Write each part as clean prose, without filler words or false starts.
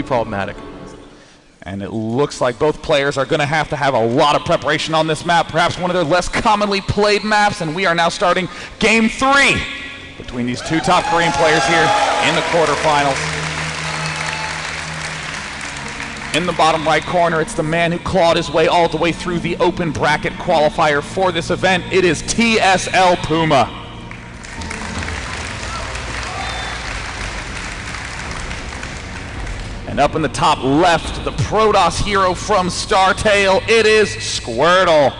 be problematic. And it looks like both players are going to have a lot of preparation on this map, perhaps one of their less commonly played maps, and we are now starting Game 3 between these two top Korean players here in the quarterfinals. In the bottom right corner, it's the man who clawed his way all the way through the open bracket qualifier for this event. It is TSLPuMa. And up in the top left, the Protoss hero from StarTale, it is Squirtle.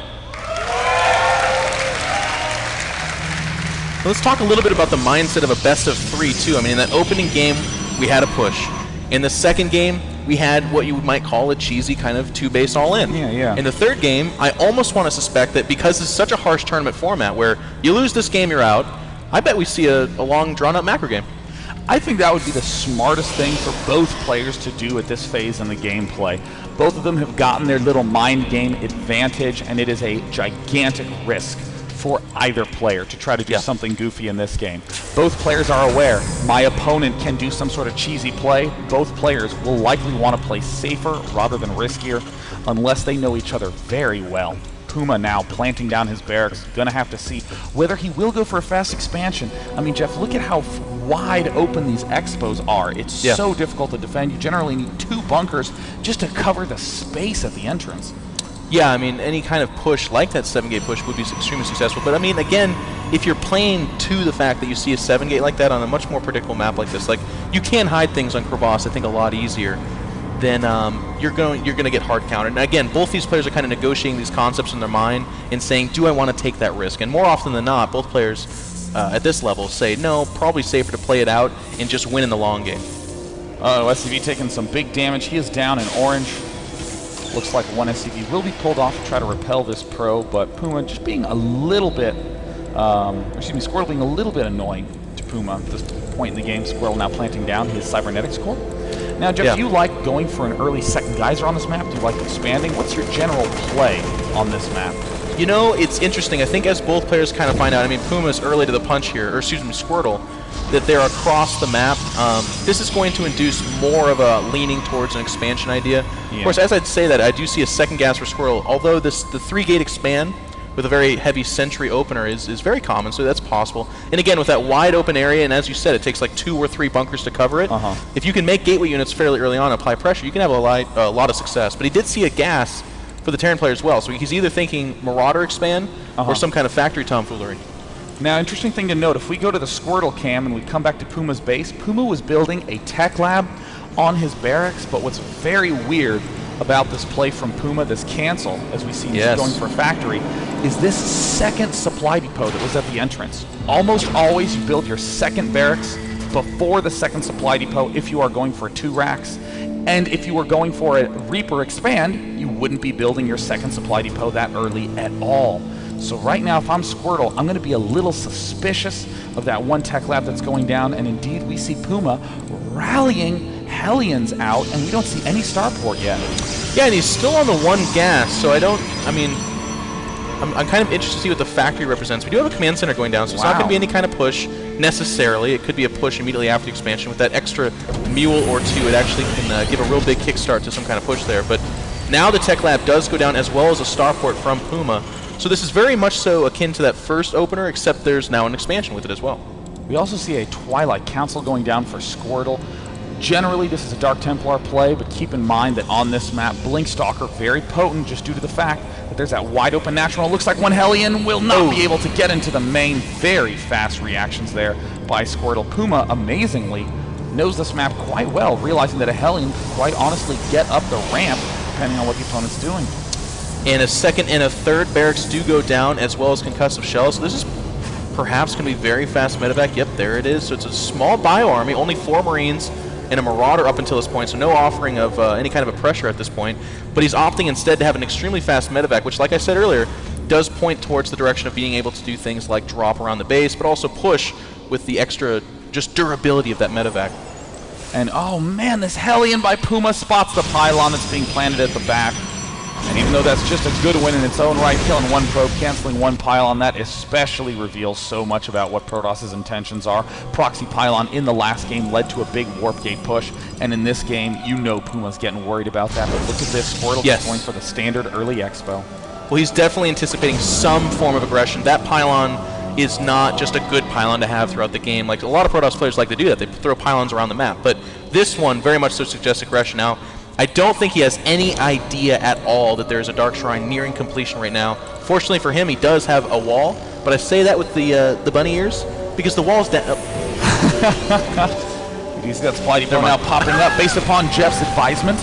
Let's talk a little bit about the mindset of a best-of-3, too. I mean, in that opening game, we had a push. In the second game, we had what you might call a cheesy kind of two-base all-in. Yeah. In the third game, I almost want to suspect that because it's such a harsh tournament format where you lose this game, you're out, I bet we see a long, drawn-out macro game. I think that would be the smartest thing for both players to do at this phase in the gameplay. Both of them have gotten their little mind game advantage, and it is a gigantic risk for either player to try to do something goofy in this game. Both players are aware my opponent can do some sort of cheesy play. Both players will likely want to play safer rather than riskier unless they know each other very well. Puma now planting down his barracks, gonna have to see whether he will go for a fast expansion. I mean, Jeff, look at how wide open these expos are. It's so difficult to defend. You generally need 2 bunkers just to cover the space at the entrance. Yeah, I mean, any kind of push like that 7-gate push would be extremely successful. But I mean, again, if you're playing to the fact that you see a 7-gate like that on a much more predictable map like this, like you can hide things on Crevasse, I think, a lot easier. Then you're going to get hard countered. And again, both these players are kind of negotiating these concepts in their mind and saying, do I want to take that risk? And more often than not, both players at this level say, no, probably safer to play it out and just win in the long game. SCV taking some big damage. He is down in orange. Looks like one SCV will be pulled off to try to repel this pro, but Puma just being a little bit, Squirtle being a little bit annoying to Puma at this point in the game. Squirtle now planting down his cybernetics core. Now, Jeff, do you like going for an early second geyser on this map? Do you like expanding? What's your general play on this map? You know, it's interesting. I think as both players kind of find out, I mean, Puma's early to the punch here, or excuse me, Squirtle, that they're across the map. This is going to induce more of a leaning towards an expansion idea. Of course, as I'd say that, I do see a second gas for Squirtle, although the 3-gate expand with a very heavy sentry opener is very common, so that's possible. And again, with that wide open area, and as you said, it takes like 2 or 3 bunkers to cover it. If you can make gateway units fairly early on, apply pressure, you can have a lot of success. But he did see a gas for the Terran player as well, so he's either thinking Marauder expand or some kind of factory tomfoolery. Now, interesting thing to note, if we go to the Squirtle cam and we come back to Puma's base, Puma was building a tech lab on his barracks, but what's very weird about this play from Puma, this cancel, as we see he's going for a factory, is this second supply depot that was at the entrance. Almost always you build your second barracks before the second supply depot if you are going for 2 racks. And if you were going for a Reaper expand, you wouldn't be building your second supply depot that early at all. So right now, if I'm Squirtle, I'm going to be a little suspicious of that one tech lab that's going down, and indeed we see Puma rallying Hellions out, and we don't see any starport yet. Yeah, and he's still on the 1 gas, so I'm kind of interested to see what the factory represents. We do have a command center going down, so it's not going to be any kind of push necessarily. It could be a push immediately after the expansion. With that extra mule or 2, it actually can give a real big kickstart to some kind of push there. But now the tech lab does go down, as well as a starport from Puma. So this is very much so akin to that first opener, except there's now an expansion with it as well. We also see a Twilight Council going down for Squirtle. Generally, this is a Dark Templar play, but keep in mind that on this map, Blinkstalker, very potent just due to the fact that there's that wide open natural. It looks like one Hellion will not be able to get into the main. Very fast reactions there by Squirtle. Puma, amazingly, knows this map quite well, realizing that a Hellion could quite honestly get up the ramp, depending on what the opponent's doing. And a second and a third barracks do go down, as well as concussive shells. So this is perhaps going to be very fast medevac. Yep, there it is. So it's a small bio-army, only 4 Marines and a Marauder up until this point, so no offering of any kind of a pressure at this point. But he's opting instead to have an extremely fast medevac, which, like I said earlier, does point towards the direction of being able to do things like drop around the base, but also push with the extra just durability of that medevac. And oh man, this Hellion by Puma spots the pylon that's being planted at the back. And even though that's just a good win in its own right, killing one probe, canceling one pylon, that especially reveals so much about what Protoss's intentions are. Proxy pylon in the last game led to a big warp gate push, and in this game, you know Puma's getting worried about that, but look at this, Squirtle yes. going for the standard early expo. Well, he's definitely anticipating some form of aggression. That pylon is not just a good pylon to have throughout the game. Like, a lot of Protoss players like to do that. They throw pylons around the map, but this one very much so suggests aggression. Now, I don't think he has any idea at all that there's a Dark Shrine nearing completion right now. Fortunately for him, he does have a wall, but I say that with the bunny ears because the wall's down. You see that supply depot now popping up based upon Jeff's advisement.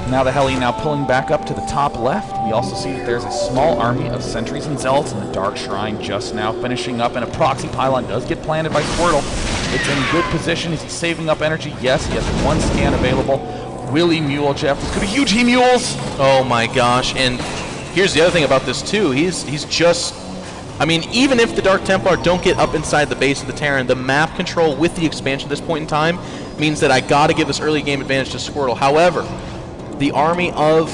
Now the heli now pulling back up to the top left. We also see that there's a small army of sentries and zealots in the Dark Shrine just now finishing up, and a proxy pylon does get planted by Squirtle. It's in good position. Is he saving up energy? Yes, he has one scan available. Willie Mule, Jeff. This could be huge. He mules. Oh my gosh! And here's the other thing about this too. He's just. I mean, even if the Dark Templar don't get up inside the base of the Terran, the map control with the expansion at this point in time means that I got to give this early game advantage to Squirtle. However, the army of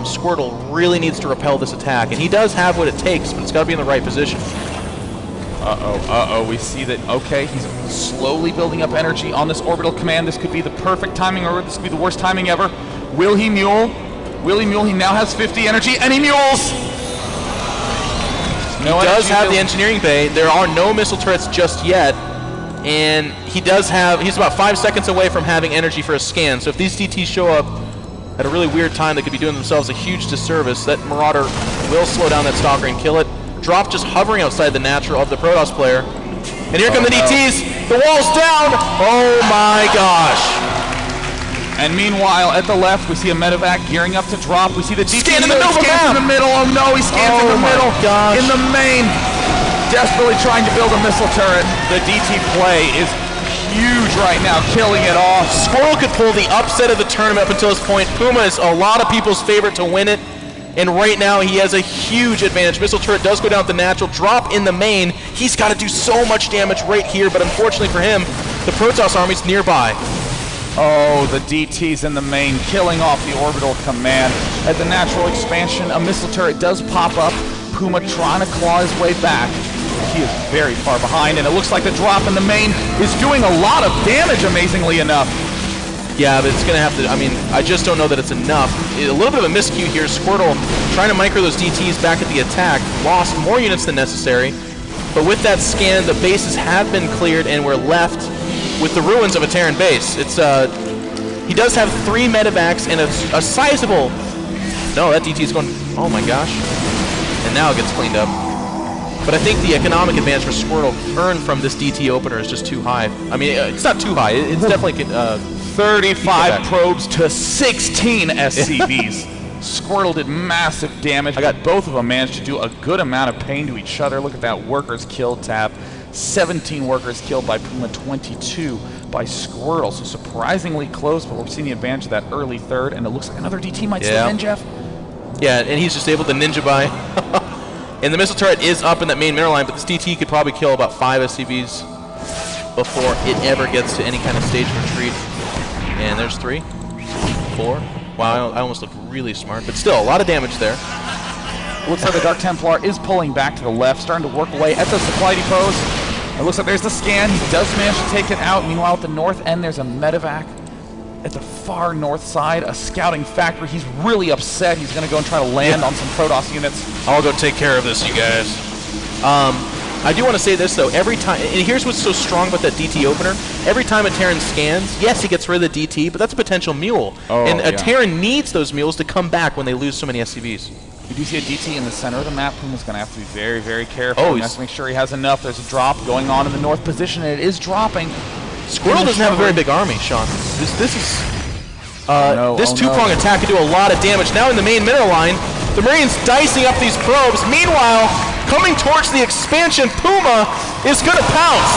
Squirtle really needs to repel this attack, and he does have what it takes, but it's got to be in the right position. We see that, okay, he's slowly building up energy on this orbital command. This could be the perfect timing, or this could be the worst timing ever. Will he mule? Will he mule? He now has 50 energy, and he mules! He does have the engineering bay. There are no missile turrets just yet, and he does have, he's about 5 seconds away from having energy for a scan, so if these DTs show up at a really weird time, they could be doing themselves a huge disservice. That Marauder will slow down that Stalker and kill it. Drop just hovering outside the natural of the Protoss player. And here come the DTs. The wall's down. Oh my gosh. And meanwhile, at the left, we see a medevac gearing up to drop. We see the DT scan in the middle. Scans in the middle. Oh no, he scans in the middle. Gosh. In the main. Desperately trying to build a missile turret. The DT play is huge right now, killing it off. Squirtle could pull the upset of the tournament up until this point. Puma is a lot of people's favorite to win it. And right now, he has a huge advantage. Missile turret does go down at the natural, drop in the main. He's got to do so much damage right here, but unfortunately for him, the Protoss army's nearby. Oh, the DT's in the main, killing off the orbital command. At the natural expansion, a missile turret does pop up. Puma trying to claw his way back. He is very far behind, and it looks like the drop in the main is doing a lot of damage, amazingly enough. Yeah, but it's going to have to, I mean, I just don't know that it's enough. A little bit of a miscue here. Squirtle trying to micro those DTs back at the attack. Lost more units than necessary. But with that scan, the bases have been cleared, and we're left with the ruins of a Terran base. It's, he does have 3 medevacs and a sizable... No, that DT is going... Oh my gosh. And now it gets cleaned up. But I think the economic advantage for Squirtle earned from this DT opener is just too high. I mean, it's not too high. It's definitely... 35 probes to 16 SCVs. Squirtle did massive damage. I got both of them managed to do a good amount of pain to each other. Look at that workers killed tab. 17 workers killed by Puma, 22 by Squirtle. So surprisingly close, but we're seeing the advantage of that early third, and it looks like another DT might slip in, Jeff. Yeah, and he's just able to ninja by. And the missile turret is up in that main mineral line, but this DT could probably kill about 5 SCVs before it ever gets to any kind of stage of retreat. And there's 3, 4. Wow, I almost looked really smart, but still, a lot of damage there. Looks like the Dark Templar is pulling back to the left, starting to work away at the supply depots. It looks like there's the scan. He does manage to take it out. Meanwhile, at the north end, there's a medevac. At the far north side, a scouting factory. He's really upset. He's going to go and try to land on some Protoss units. I'll go take care of this, you guys. I do want to say this, though. Every time, and here's what's so strong about that DT opener. Every time a Terran scans, yes, he gets rid of the DT, but that's a potential mule. And a Terran needs those mules to come back when they lose so many SCVs. We do see a DT in the center of the map. Puma's going to have to be very, very careful. He has to make sure he has enough. There's a drop going on in the north position, and it is dropping. Squirtle doesn't have a very big army, Sean. This two-prong attack could do a lot of damage. Now in the main mineral line, the Marines dicing up these probes. Meanwhile, coming towards the expansion, Puma is going to pounce.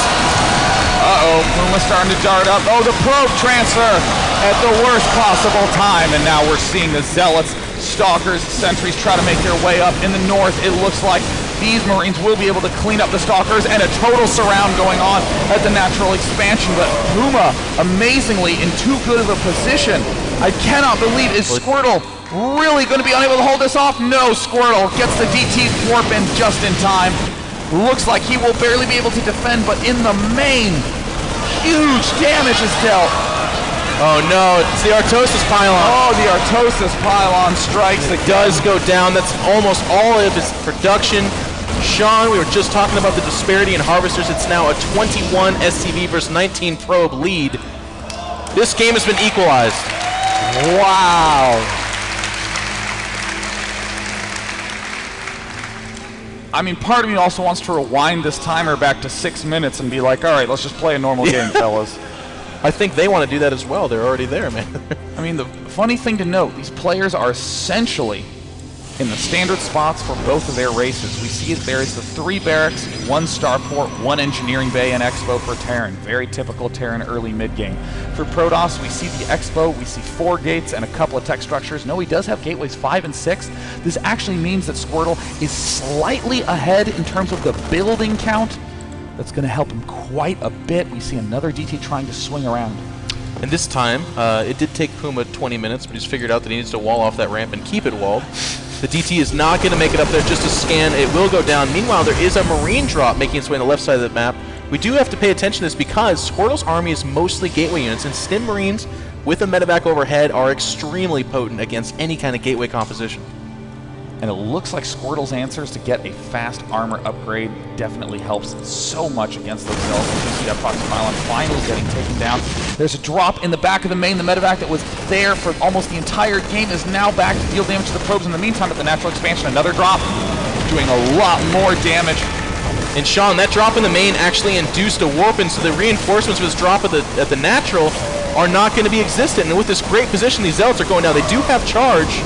Puma's starting to dart up. Oh, the probe transfer at the worst possible time. And now we're seeing the Zealots, Stalkers, Sentries try to make their way up. In the north, it looks like these Marines will be able to clean up the Stalkers, and a total surround going on at the natural expansion. But Puma, amazingly, in too good of a position. I cannot believe, is Squirtle really going to be unable to hold this off. No, Squirtle gets the DT warp in just in time. Looks like he will barely be able to defend, but in the main, huge damage is dealt. Oh no, it's the Artosis pylon. Oh, the Artosis pylon strikes. It does go down. That's almost all of his production. Sean, we were just talking about the disparity in harvesters. It's now a 21 SCV versus 19 probe lead. This game has been equalized. Wow. I mean, part of me also wants to rewind this timer back to 6 minutes and be like, all right, let's just play a normal game, fellas. I think they want to do that as well. They're already there, man. I mean, the funny thing to note, these players are essentially in the standard spots for both of their races. We see there is the 3 barracks, 1 starport, 1 engineering bay, and expo for Terran. Very typical Terran early mid-game. For Protoss, we see the expo, we see 4 gates and a couple of tech structures. No, he does have gateways 5 and 6. This actually means that Squirtle is slightly ahead in terms of the building count. That's going to help him quite a bit. We see another DT trying to swing around. And this time, it did take Puma 20 minutes, but he's figured out that he needs to wall off that ramp and keep it walled. The DT is not going to make it up there just to scan. It will go down. Meanwhile, there is a Marine drop making its way on the left side of the map. We do have to pay attention to this because Squirtle's army is mostly gateway units, and Stim Marines with a medevac overhead are extremely potent against any kind of gateway composition. And it looks like Squirtle's answers to get a fast armor upgrade definitely helps so much against those Zealots. You see that proxy pylon finally getting taken down. There's a drop in the back of the main. The medevac that was there for almost the entire game is now back to deal damage to the probes. In the meantime, at the natural expansion, another drop, doing a lot more damage. And Sean, that drop in the main actually induced a warp, and so the reinforcements of this drop at the natural are not going to be existent. And with this great position, these Zealots are going down. They do have charge.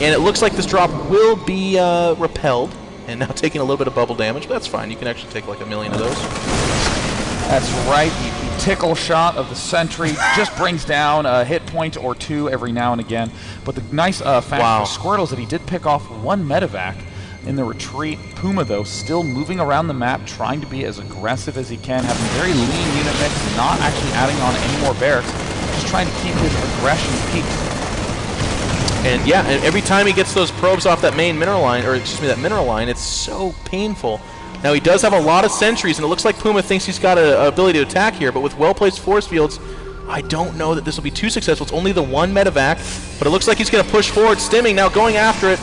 And it looks like this drop will be repelled, and now taking a little bit of bubble damage, but that's fine. You can actually take like 1 million of those. That's right. The tickle shot of the sentry just brings down a hit point or 2 every now and again. But the nice fact for Squirtle is that he did pick off 1 medevac in the retreat. Puma, though, still moving around the map, trying to be as aggressive as he can, having a very lean unit mix, not actually adding on any more barracks, just trying to keep his aggression peaked. And yeah, and every time he gets those probes off that main mineral line, or excuse me, that mineral line, it's so painful. Now he does have a lot of sentries, and it looks like Puma thinks he's got an ability to attack here, but with well-placed force fields, I don't know that this will be too successful. It's only the 1 medevac, but it looks like he's going to push forward. Stimming now going after it.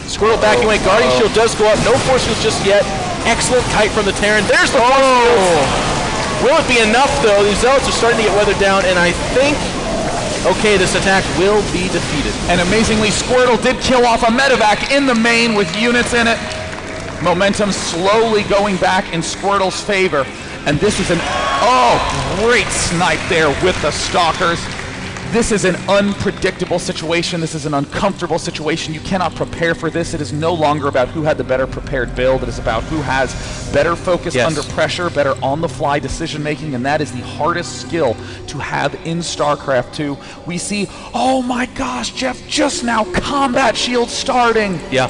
Squirtle backing away. Guardian Shield does go up. No force fields just yet. Excellent kite from the Terran. There's the force fields. Will it be enough, though? These Zealots are starting to get weathered down, and I think... okay, this attack will be defeated. And amazingly, Squirtle did kill off a medevac in the main with units in it. Momentum slowly going back in Squirtle's favor. And this is an, great snipe there with the Stalkers. This is an unpredictable situation. This is an uncomfortable situation. You cannot prepare for this. It is no longer about who had the better prepared build. It is about who has better focus under pressure, better on-the-fly decision-making, and that is the hardest skill to have in StarCraft 2. We see, oh my gosh, Jeff, just now combat shield starting. Yeah.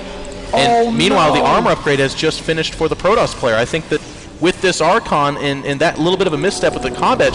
And meanwhile, the armor upgrade has just finished for the Protoss player. I think that with this Archon and that little bit of a misstep with the combat